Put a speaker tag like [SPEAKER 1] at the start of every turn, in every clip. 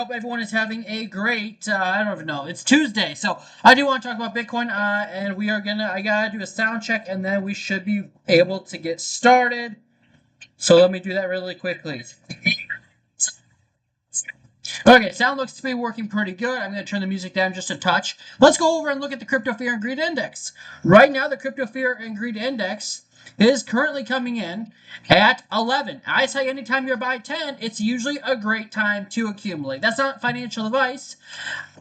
[SPEAKER 1] hope everyone is having a great, I don't even know, it's Tuesday. So I do want to talk about Bitcoin, and I gotta do a sound check and then we should be able to get started. So let me do that really quickly. Okay, sound looks to be working pretty good. I'm going to turn the music down just a touch. Let's go over and look at the Crypto Fear and Greed Index. Right now, the Crypto Fear and Greed Index is currently coming in at 11. I say anytime you're by 10, it's usually a great time to accumulate. That's not financial advice,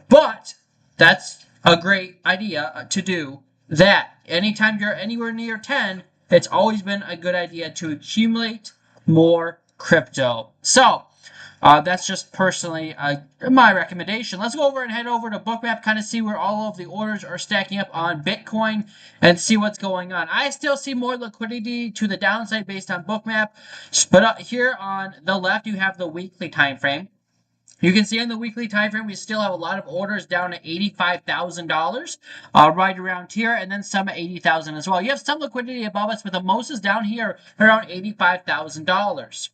[SPEAKER 1] but that's a great idea to do that. Anytime you're anywhere near 10, it's always been a good idea to accumulate more crypto. So, that's just personally my recommendation. Let's go over and head over to Bookmap, kind of see where all of the orders are stacking up on Bitcoin and see what's going on. I still see more liquidity to the downside based on Bookmap, but here on the left you have the weekly time frame. You can see on the weekly time frame we still have a lot of orders down at $85,000, right around here, and then some at $80,000 as well. You have some liquidity above us, but the most is down here around $85,000.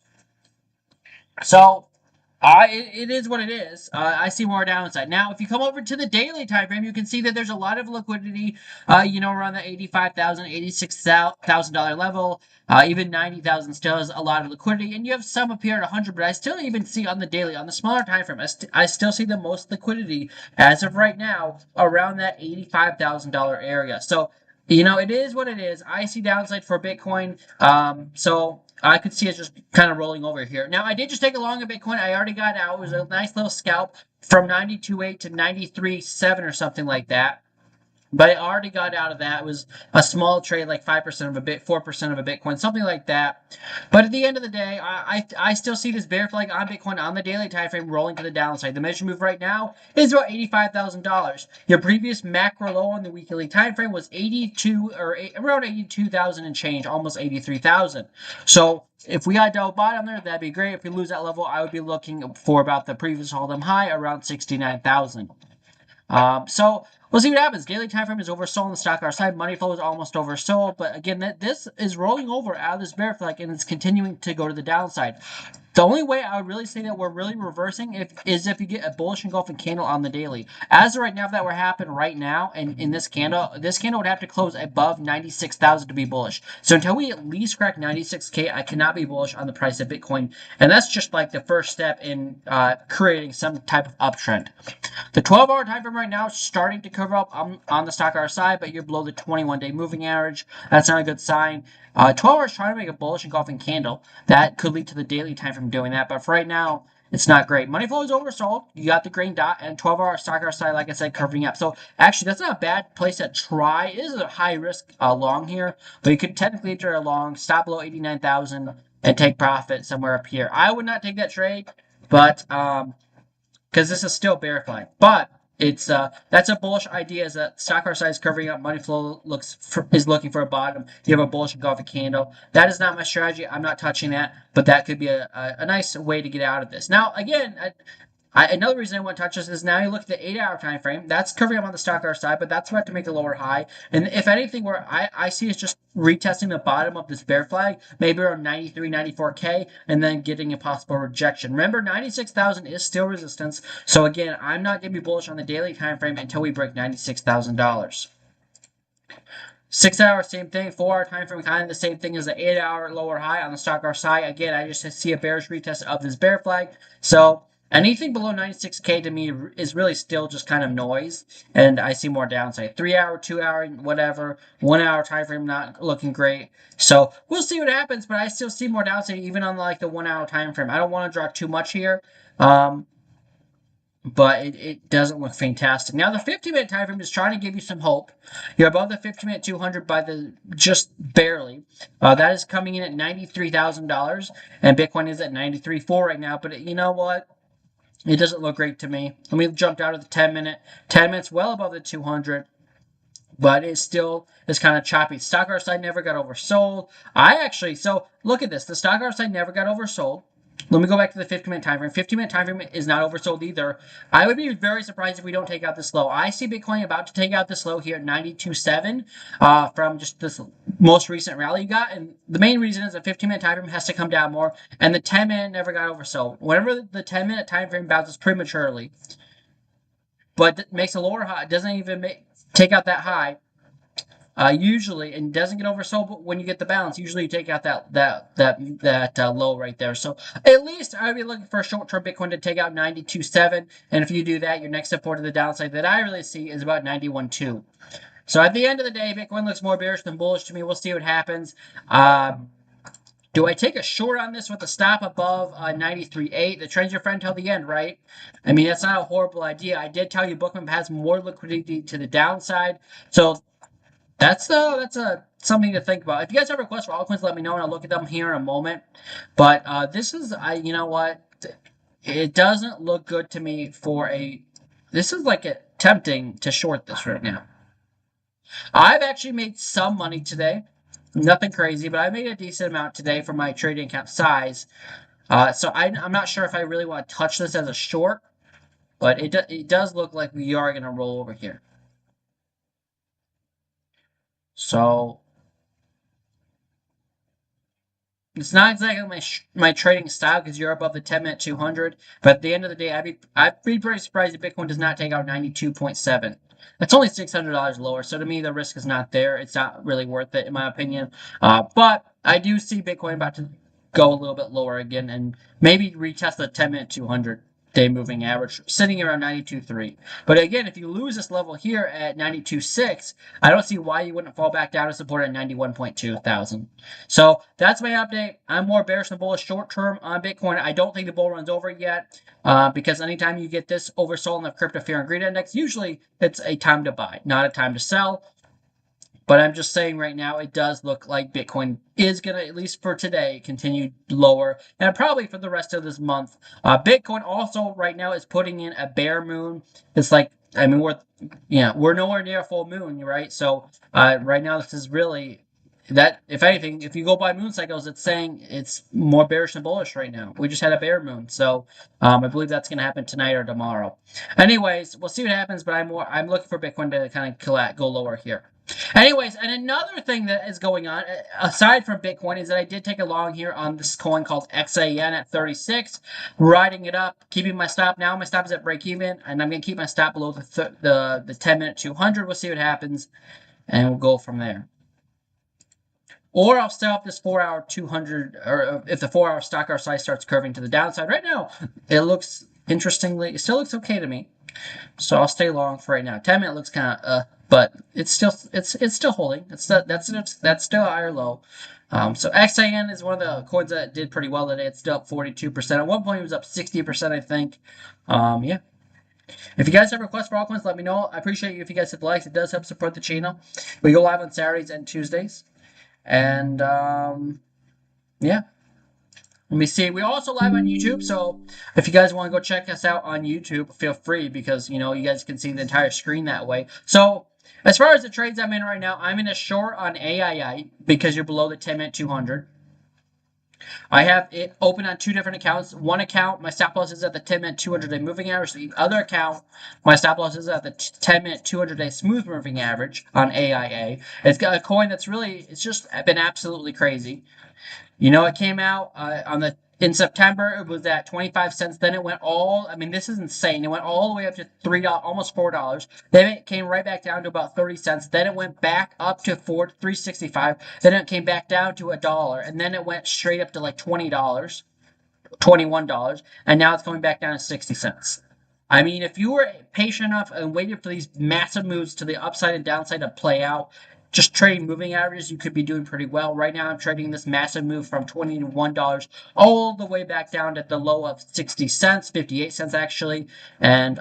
[SPEAKER 1] So it is what it is. I see more downside. Now, if you come over to the daily time frame, you can see that there's a lot of liquidity, around the $85,000, $86,000 level. Even 90,000 still has a lot of liquidity. And you have some up here at 100, but I still even see on the daily, on the smaller time frame, I still see the most liquidity as of right now around that $85,000 area. So, it is what it is. I see downside for Bitcoin. So I could see it just kind of rolling over here. Now, I did just take a long of Bitcoin. I already got out. It was a nice little scalp from 92.8 to 93.7 or something like that. But I already got out of that. It was a small trade, like 5% of a bit, 4% of a Bitcoin, something like that. But at the end of the day, I still see this bear flag on Bitcoin on the daily time frame rolling to the downside. The measure move right now is about $85,000. Your previous macro low on the weekly time frame was around 82,000 and change, almost 83,000. So if we got double bottom there, that'd be great. If we lose that level, I would be looking for about the previous all-time high around 69,000. So we'll see what happens. Daily time frame is oversold on the stock our side. Money flow is almost oversold, but again, this is rolling over out of this bear flag and it's continuing to go to the downside. The only way I would really say that we're really reversing is if you get a bullish engulfing candle on the daily. As of right now, if that were to happen right now, and in this candle would have to close above 96,000 to be bullish. So until we at least crack 96K, I cannot be bullish on the price of Bitcoin, and that's just like the first step in creating some type of uptrend. The 12-hour time frame right now is starting to cover up on the stock our side, but you're below the 21-day moving average. That's not a good sign. 12 hours trying to make a bullish engulfing candle. That could lead to the daily time frame doing that, but for right now, it's not great. Money flow is oversold. You got the green dot and 12-hour stock our side, like I said, covering up. So actually, that's not a bad place to try. It is a high risk long here, but you could technically enter a long, stop below 89,000 and take profit somewhere up here. I would not take that trade, but because this is still bear flag, but it's that's a bullish idea. Is that stock our size covering up, money flow is looking for a bottom. You have a bullish engulfing candle. That is not my strategy. I'm not touching that, but that could be a nice way to get out of this. Now, again, another reason I want to touch this is now you look at the 8-hour time frame. That's covering up on the stock our side, but that's about to make a lower high. And if anything, where I see is just retesting the bottom of this bear flag, maybe around 93, 94K, and then getting a possible rejection. Remember, 96,000 is still resistance. So again, I'm not going to be bullish on the daily time frame until we break $96,000. 6-hour, same thing. 4-hour time frame, kind of the same thing as the 8-hour lower high on the stock our side. Again, I just see a bearish retest of this bear flag. So anything below 96K to me is really still just kind of noise, and I see more downside. 3-hour, 2-hour, whatever. 1-hour time frame not looking great. So we'll see what happens, but I still see more downside even on like the 1-hour time frame. I don't want to draw too much here, but it doesn't look fantastic. Now the 50-minute time frame is trying to give you some hope. You're above the 50-minute 200 by just barely. That is coming in at $93,000, and Bitcoin is at 93.4 right now. But you know what? It doesn't look great to me. And we've jumped out of the 10-minute. 10 minutes well above the 200. But it still is kind of choppy. Stock our side never got oversold. So look at this. The stock our side never got oversold. Let me go back to the 15-minute time frame. 15-minute time frame is not oversold either. I would be very surprised if we don't take out this low. I see Bitcoin about to take out this low here at 92.7 from just this most recent rally you got. And the main reason is the 15-minute time frame has to come down more, and the 10-minute never got oversold. Whenever the 10-minute time frame bounces prematurely, but makes a lower high, doesn't even take out that high, usually, and doesn't get oversold, but when you get the bounce, usually you take out that low right there. So at least I would be looking for a short-term Bitcoin to take out 92.7, and if you do that, your next support to the downside that I really see is about 91.2. So at the end of the day, Bitcoin looks more bearish than bullish to me. We'll see what happens. Do I take a short on this with a stop above 93.8? The trend's your friend till the end, right? I mean, that's not a horrible idea. I did tell you Bookmap has more liquidity to the downside, so that's something to think about. If you guys have requests for altcoins, let me know, and I'll look at them here in a moment. But this is, you know what? It doesn't look good to me for a. This is like tempting to short this right now. I've actually made some money today. Nothing crazy, but I made a decent amount today for my trading account size. So I'm not sure if I really want to touch this as a short, but it does look like we are going to roll over here. So it's not exactly my trading style because you're above the 10-minute 200. But at the end of the day, I'd be pretty surprised if Bitcoin does not take out 92.7. That's only $600 lower. So to me, the risk is not there. It's not really worth it, in my opinion. But I do see Bitcoin about to go a little bit lower again and maybe retest the 10-minute 200 day moving average, sitting around 92.3. But again, if you lose this level here at 92.6, I don't see why you wouldn't fall back down to support at 91.2 thousand. So that's my update. I'm more bearish than bullish short term on Bitcoin. I don't think the bull run's over yet because anytime you get this oversold in the crypto fear and greed index, usually it's a time to buy, not a time to sell. But I'm just saying right now, it does look like Bitcoin is going to, at least for today, continue lower. And probably for the rest of this month. Bitcoin also right now is putting in a bear moon. It's like, I mean, we're nowhere near a full moon, right? So right now, this is really, that, if anything, if you go by moon cycles, it's saying it's more bearish than bullish right now. We just had a bear moon. So I believe that's going to happen tonight or tomorrow. Anyways, we'll see what happens, but I'm looking for Bitcoin to kind of go lower here. Anyways, and another thing that is going on, aside from Bitcoin, is that I did take a long here on this coin called XAN at 36, riding it up, keeping my stop. Now my stop is at break even, and I'm going to keep my stop below the 10-minute 200. We'll see what happens, and we'll go from there. Or I'll stay up this 4-hour 200, or if the 4-hour stock hour size starts curving to the downside. Right now, it looks, interestingly, it still looks okay to me. So I'll stay long for right now. 10-minute looks kind of but it's still holding. That's still a higher low. So XAN is one of the coins that did pretty well today. It's still up 42%. At one point, it was up 60%, I think. Yeah. If you guys have requests for altcoins, let me know. I appreciate you if you guys hit the likes. It does help support the channel. We go live on Saturdays and Tuesdays. And, yeah. Let me see. We also live on YouTube, so if you guys want to go check us out on YouTube, feel free because, you guys can see the entire screen that way. So, as far as the trades I'm in right now, I'm in a short on AII because you're below the 10-minute 200. I have it open on two different accounts. One account, my stop loss is at the 10-minute 200-day moving average. The other account, my stop loss is at the 10-minute 200-day smooth moving average on AIA. It's got a coin that's really, it's just been absolutely crazy. It came out in September. It was at 25 cents. Then it went this is insane. It went all the way up to $3, almost $4. Then it came right back down to about 30 cents. Then it went back up to $3.65. Then it came back down to $1. And then it went straight up to like $20, $21. And now it's going back down to 60 cents. I mean, if you were patient enough and waited for these massive moves to the upside and downside to play out, just trading moving averages, you could be doing pretty well. Right now, I'm trading this massive move from $21 all the way back down to the low of 60 cents, 58 cents actually, and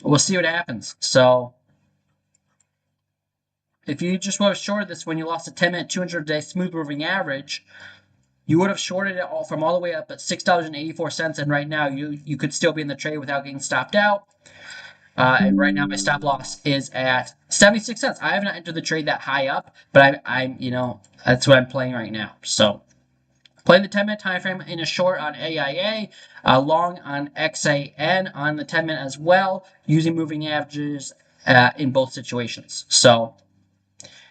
[SPEAKER 1] we'll see what happens. So, if you just would have shorted this when you lost a 10-minute 200-day smooth moving average, you would have shorted it from all the way up at $6.84, and right now you could still be in the trade without getting stopped out. And right now my stop loss is at 76 cents. I haven't entered the trade that high up, but I'm that's what I'm playing right now. So Playing the 10-minute time frame in a short on AIA, long on XAN on the 10-minute as well, using moving averages in both situations. So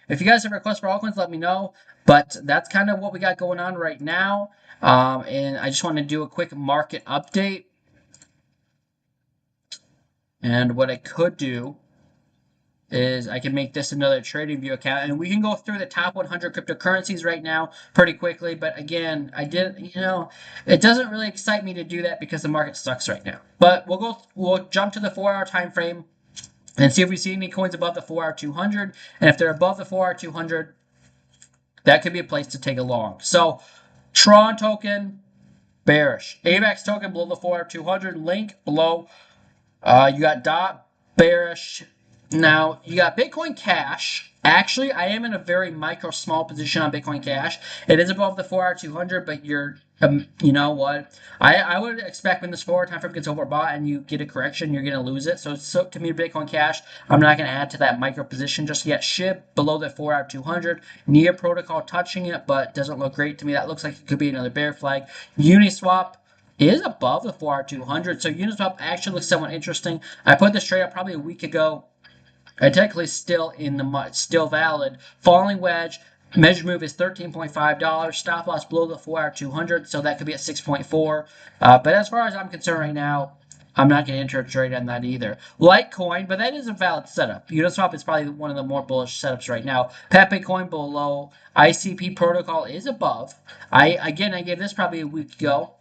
[SPEAKER 1] if you guys have requests for altcoins, let me know. But that's kind of what we got going on right now. And I just want to do a quick market update. And what I could do is I can make this another trading view account, and we can go through the top 100 cryptocurrencies right now pretty quickly. But again, it doesn't really excite me to do that because the market sucks right now. But we'll jump to the 4-hour time frame and see if we see any coins above the 4-hour 200. And if they're above the 4-hour 200, that could be a place to take a long. So Tron token, bearish. AVAX token below the 4-hour 200. Link below. You got DOT, bearish. Now, you got Bitcoin Cash. Actually, I am in a very small position on Bitcoin Cash. It is above the 4-hour 200, but you know what? I would expect when this 4-hour time frame gets overbought and you get a correction, you're going to lose it. So to me, Bitcoin Cash, I'm not going to add to that micro position just yet. SHIB below the 4-hour 200. NIA protocol touching it, but doesn't look great to me. That looks like it could be another bear flag. Uniswap is above the 4-hour 200, so Uniswap actually looks somewhat interesting. I put this trade up probably a week ago. And technically still in the mud, still valid. Falling wedge, measured move is $13.5. Stop loss below the 4-hour 200, so that could be at 6.4. But as far as I'm concerned right now, I'm not going to enter a trade on that either. Litecoin, but that is a valid setup. Uniswap is probably one of the more bullish setups right now. Bitcoin below. ICP protocol is above. I gave this probably a week ago.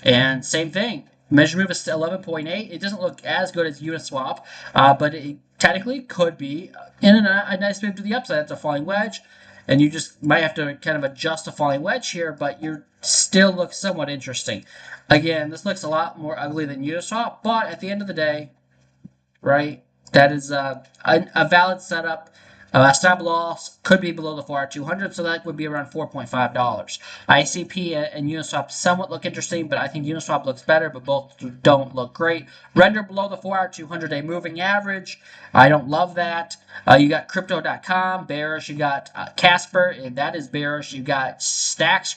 [SPEAKER 1] And same thing. Measure move is 11.8. It doesn't look as good as Uniswap, but it technically could be in a nice move to the upside. It's a falling wedge, and you just might have to kind of adjust a falling wedge here, but you still look somewhat interesting. Again, this looks a lot more ugly than Uniswap, but at the end of the day, right, that is a valid setup. Stop loss could be below the 4-hour 200, so that would be around $4.5. ICP and Uniswap somewhat look interesting, but I think Uniswap looks better, but both don't look great. Render below the 4-hour 200-day moving average. I don't love that. You got Crypto.com, bearish. You got Casper, and that is bearish. You got Stacks,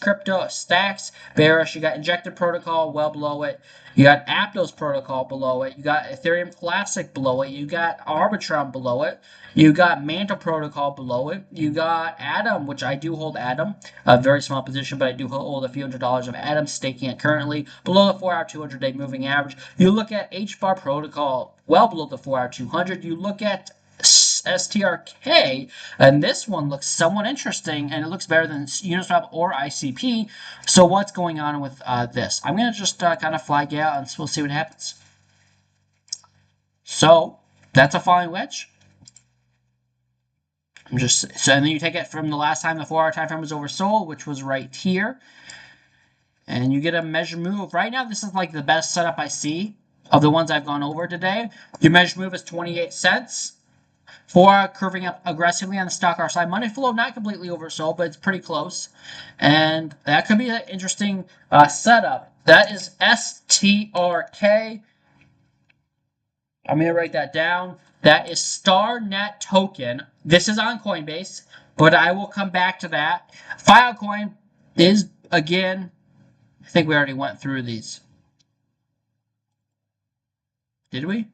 [SPEAKER 1] bearish. You got Injected Protocol, well below it. You got Aptos Protocol below it. You got Ethereum Classic below it. You got Arbitrum below it. You got Mantle Protocol below it. You got Atom, which I do hold Atom. A very small position, but I do hold a few $100s of Atom, staking it currently. Below the 4-hour 200-day moving average. You look at HBAR Protocol, well below the 4-hour 200. You look at STRK, and this one looks somewhat interesting, and it looks better than Uniswap or ICP. So what's going on with this? I'm going to just kind of flag out, and we'll see what happens. So that's a falling wedge. And then you take it from the last time the 4-hour time frame was oversold, which was right here, and you get a measure move. Right now, this is like the best setup I see of the ones I've gone over today. Your measure move is 28 cents. 4-hour curving up aggressively on the stock hour side. Money flow not completely oversold, but it's pretty close, and that could be an interesting setup. That is STRK. I'm going to write that down. That is StarNet token. This is on Coinbase, but I will come back to that. Filecoin is, again, I think we already went through these. Did we?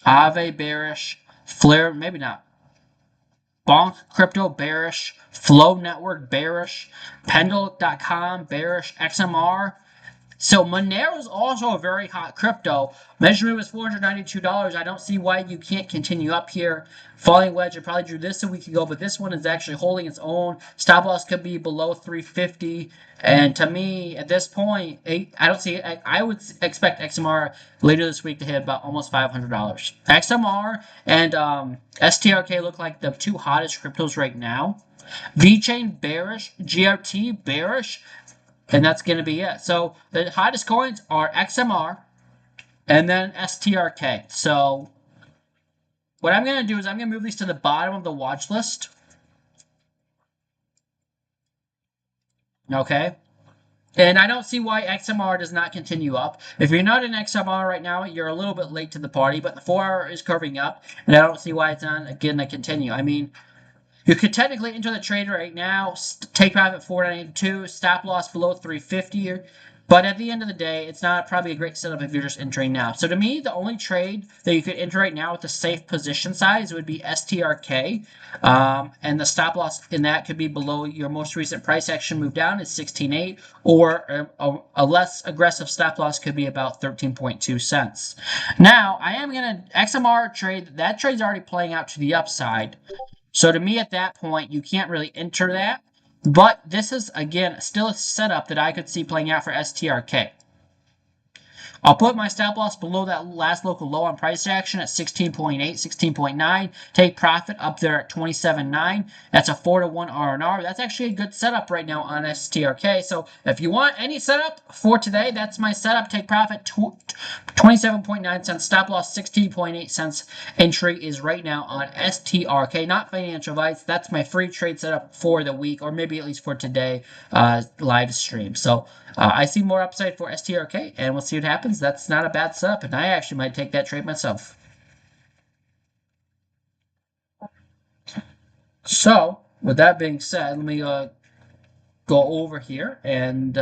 [SPEAKER 1] Aave bearish. Flare, maybe not. Bonk Crypto bearish. Flow Network bearish. Pendle.com bearish. XMR. So Monero is also a very hot crypto. Measure move is $492. I don't see why you can't continue up here. Falling wedge, I probably drew this a week ago, but this one is actually holding its own. Stop loss could be below 350. And to me, at this point, I don't see it. I would expect XMR later this week to hit about almost $500. XMR and STRK look like the two hottest cryptos right now. VeChain bearish, GRT bearish. And that's going to be it. So the hottest coins are XMR and then STRK. So what I'm going to do is I'm going to move these to the bottom of the watch list. Okay. And I don't see why XMR does not continue up. If you're not in XMR right now, you're a little bit late to the party, but the 4-hour is curving up, and I don't see why it's not going to continue. I mean, You could technically enter the trade right now, take profit 492, stop loss below 350. But at the end of the day, it's not probably a great setup if you're just entering now. So to me, the only trade that you could enter right now with a safe position size would be STRK. And the stop loss in that could be below your most recent price action move down is 16.8, or a less aggressive stop loss could be about 13.2 cents. Now, I am going to XMR trade. That trade's already playing out to the upside. So to me, at that point, you can't really enter that. But this is, again, still a setup that I could see playing out for STRK. I'll put my stop loss below that last local low on price action at 16.8, 16.9. Take profit up there at 27.9. That's a 4-to-1 R&R. That's actually a good setup right now on STRK. So if you want any setup for today, that's my setup. Take profit 27.9 cents. Stop loss 16.8 cents. Entry is right now on STRK. Not financial advice. That's my free trade setup for the week, or maybe at least for today live stream. So I see more upside for STRK, and we'll see what happens. That's not a bad setup, and I actually might take that trade myself. So, with that being said, let me go over here, and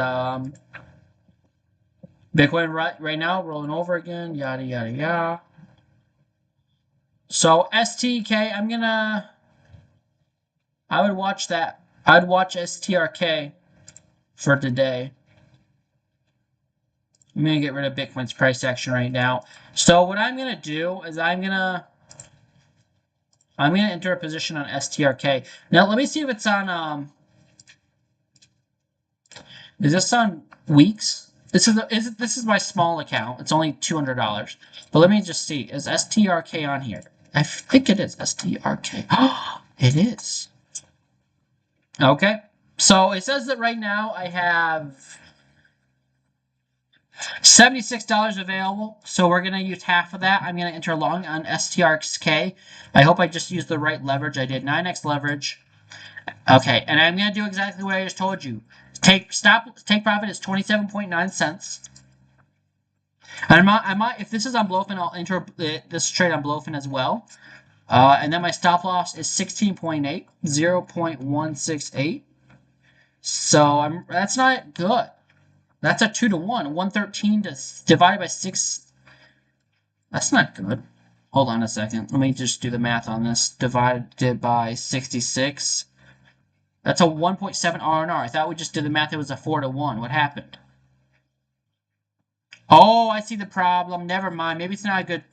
[SPEAKER 1] Bitcoin right now rolling over again, yada, yada, yada. So, STK, I would watch that. I'd watch STRK for today. I'm going to get rid of Bitcoin's price action right now. So what I'm going to do is I'm going to enter a position on STRK. Now let me see if it's on is this on weeks? This is my small account. It's only $200. But let me just see. Is STRK on here? I think it is STRK. Oh, it is. Okay. So it says that right now I have $76 available, so we're going to use half of that. I'm going to enter long on STRK. I hope I just used the right leverage. I did 9x leverage. Okay, and I'm going to do exactly what I just told you. Take profit is 27.9 cents. And I might, if this is on Blowfin, I'll enter this trade on Blowfin as well. And then my stop loss is 16.8, 0.168. So that's not good. That's a 2-to-1. 113 divided by 6. That's not good. Hold on a second. Let me just do the math on this. Divided by 66. That's a 1.7 R&R. I thought we just did the math. It was a 4-to-1. What happened? Oh, I see the problem. Never mind. Maybe it's not a good...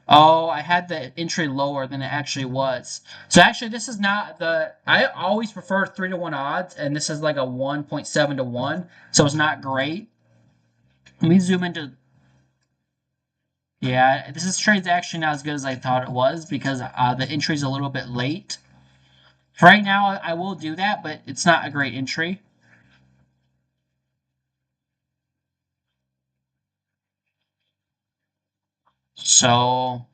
[SPEAKER 1] Oh, I had the entry lower than it actually was. So actually, this is not the... I always prefer 3-to-1 odds, and this is like a 1.7-to-1, so it's not great. Let me zoom into... Yeah, this trade's actually not as good as I thought it was, because the entry's a little bit late. For right now, I will do that, but it's not a great entry. So...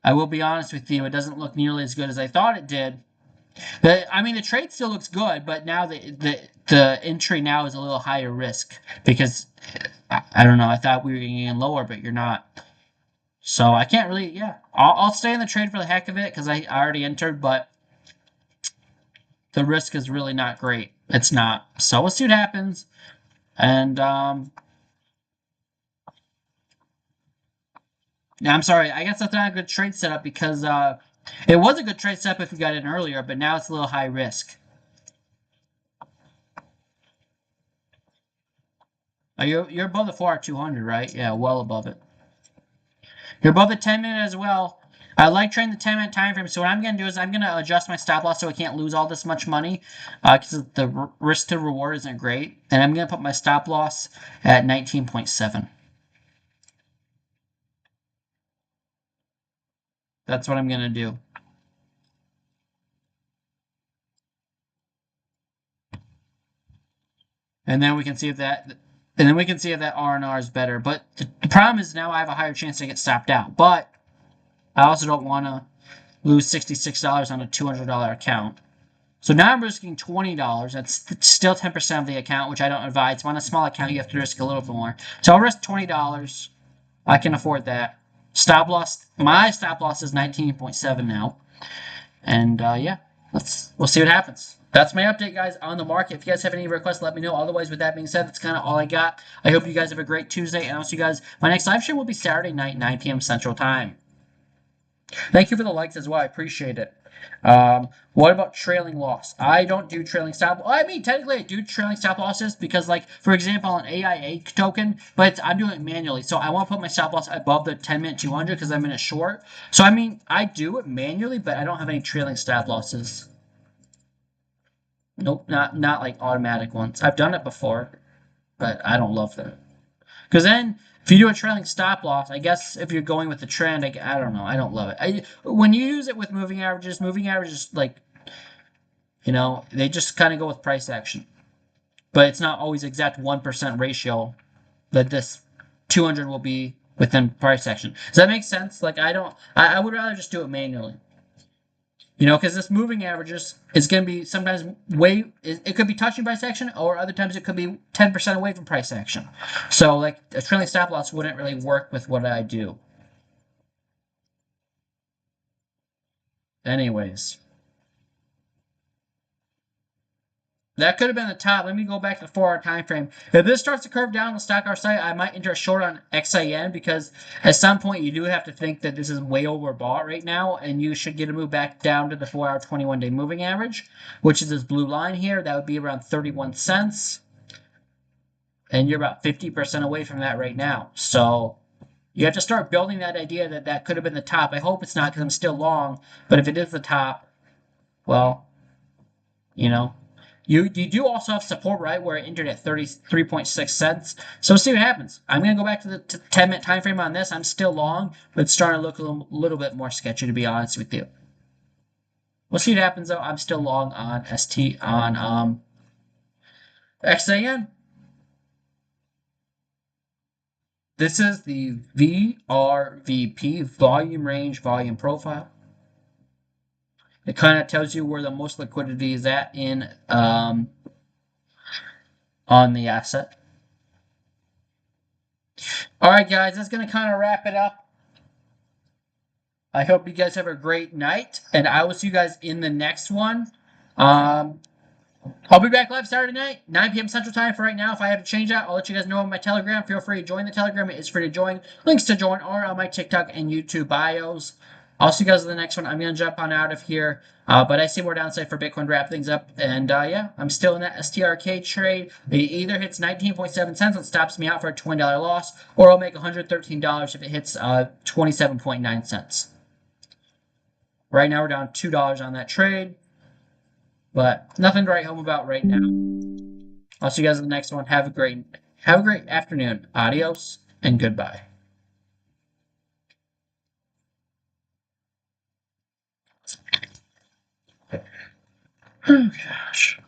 [SPEAKER 1] I will be honest with you, it doesn't look nearly as good as I thought it did. The trade still looks good, but now the entry now is a little higher risk because I don't know. I thought we were getting lower, but you're not. So I can't really. Yeah, I'll stay in the trade for the heck of it because I already entered, but the risk is really not great. It's not. So we'll see what happens. And yeah, I'm sorry. I guess that's not a good trade setup because it was a good trade setup if we got in earlier, but now it's a little high risk. You're above the 4R200, right? Yeah, well above it. You're above the 10-minute as well. I like trading the 10-minute time frame, so what I'm going to do is I'm going to adjust my stop loss so I can't lose all this much money because the risk to reward isn't great. And I'm going to put my stop loss at 19.7. That's what I'm going to do. And then we can see if that R&R is better. But the problem is now I have a higher chance to get stopped out. But I also don't want to lose $66 on a $200 account. So now I'm risking $20. That's still 10% of the account, which I don't advise. On a small account, you have to risk a little bit more. So I'll risk $20. I can afford that. Stop loss. My stop loss is 19.7 now. And yeah, we'll see what happens. That's my update, guys, on the market. If you guys have any requests, let me know. Otherwise, with that being said, that's kind of all I got. I hope you guys have a great Tuesday, and I'll see you guys. My next live stream will be Saturday night, 9 p.m. Central Time. Thank you for the likes as well. I appreciate it. What about trailing loss? I don't do trailing stop. I mean, technically, I do trailing stop losses because, like, for example, an AIA token, but I'm doing it manually. So I want to put my stop loss above the 10-minute 200 because I'm in a short. So I mean, I do it manually, but I don't have any trailing stop losses. Nope, not like automatic ones. I've done it before, but I don't love them. Because then, if you do a trailing stop loss, I guess if you're going with the trend, I don't know. I don't love it. When you use it with moving averages, like, they just kind of go with price action. But it's not always exact 1% ratio that this 200 will be within price action. Does that make sense? Like, I would rather just do it manually. Because this moving averages is going to be sometimes it could be touching price action, or other times it could be 10% away from price action. So, like, a trailing stop loss wouldn't really work with what I do. Anyways, that could have been the top. Let me go back to the 4-hour time frame. If this starts to curve down the stock hour site, I might enter a short on XIN because at some point you do have to think that this is way overbought right now, and you should get a move back down to the 4-hour 21-day moving average, which is this blue line here. That would be around 31 cents. And you're about 50% away from that right now. So you have to start building that idea that that could have been the top. I hope it's not because I'm still long, but if it is the top, well, you know, you do also have support, right, where it entered at 33.6 cents. So we'll see what happens. I'm going to go back to the 10-minute time frame on this. I'm still long, but it's starting to look a little bit more sketchy, to be honest with you. We'll see what happens, though. I'm still long on XAN. This is the VRVP, volume range, volume profile. It kind of tells you where the most liquidity is at in on the asset. All right, guys, that's going to kind of wrap it up. I hope you guys have a great night, and I will see you guys in the next one. I'll be back live Saturday night, 9 p.m. Central Time. For right now, if I have to change that, I'll let you guys know on my Telegram. Feel free to join the Telegram. It is free to join. Links to join are on my TikTok and YouTube bios. I'll see you guys in the next one. I'm going to jump on out of here, but I see more downside for Bitcoin to wrap things up. And yeah, I'm still in that STRK trade. It either hits 19.7 cents and stops me out for a $20 loss, or I'll make $113 if it hits 27.9 cents. Right now, we're down $2 on that trade. But nothing to write home about right now. I'll see you guys in the next one. Have a great afternoon. Adios and goodbye. Oh gosh.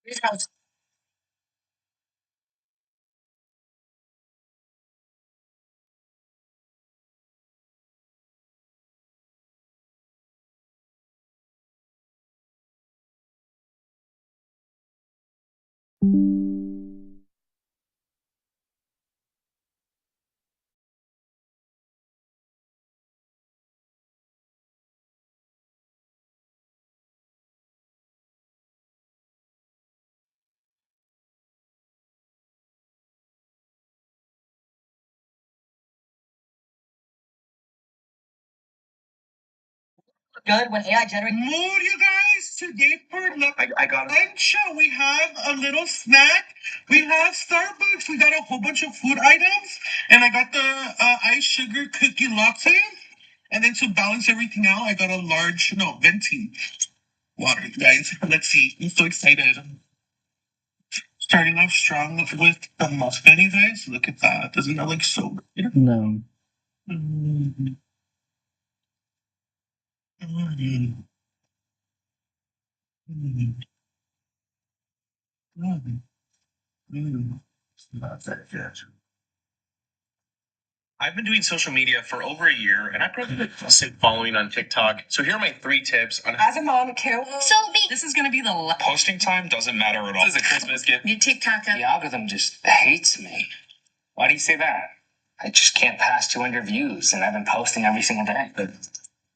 [SPEAKER 1] Good when AI generates.
[SPEAKER 2] Mood, you guys. Today for I got lunch. We have a little snack. We have Starbucks. We got a whole bunch of food items, and I got the iced sugar cookie latte. And then to balance everything out, I got a large venti water, guys. Let's see. I'm so excited. Starting off strong with the muffin, you guys. Look at that. Doesn't that look so good?
[SPEAKER 1] No.
[SPEAKER 2] Mm. Mm. Mm. Mm. Mm. It's not that good.
[SPEAKER 3] I've been doing social media for over a year, and I've grown a consistent following on TikTok. So here are my 3 tips on
[SPEAKER 4] As a mom, Carol.
[SPEAKER 5] This is gonna be the
[SPEAKER 3] posting time doesn't matter at all. This is a Christmas gift.
[SPEAKER 5] new TikTok.
[SPEAKER 6] The algorithm just hates me. Why do you say that? I just can't pass 200 views, and I've been posting every single day.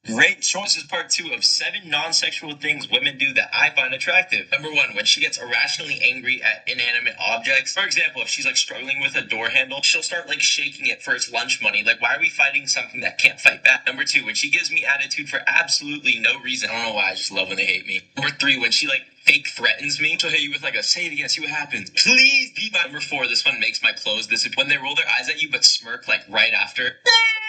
[SPEAKER 3] Great. So this is part 2 of 7 non-sexual things women do that I find attractive. Number 1, when she gets irrationally angry at inanimate objects. For example, if she's like struggling with a door handle, she'll start like shaking it for its lunch money. Like, why are we fighting something that can't fight back? Number 2, when she gives me attitude for absolutely no reason. I don't know why, I just love when they hate me. Number 3, when she like fake threatens me. She'll hit you with like a say it again, see what happens. Please be my. Number 4, this one makes my clothes disappear. When they roll their eyes at you but smirk like right after.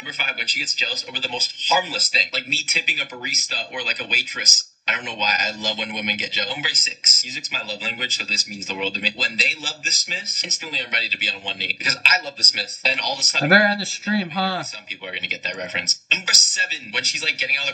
[SPEAKER 3] Number 5, when she gets jealous over the most harmless thing, like me tipping a barista or like a waitress. I don't know why. I love when women get jealous. Number 6, music's my love language, so this means the world to me. When they love the Smiths, instantly I'm ready to be on one knee because I love the Smiths. Then all of a sudden,
[SPEAKER 1] I better end the stream, huh?
[SPEAKER 3] Some people are gonna get that reference. Number 7, when she's like getting out of the car.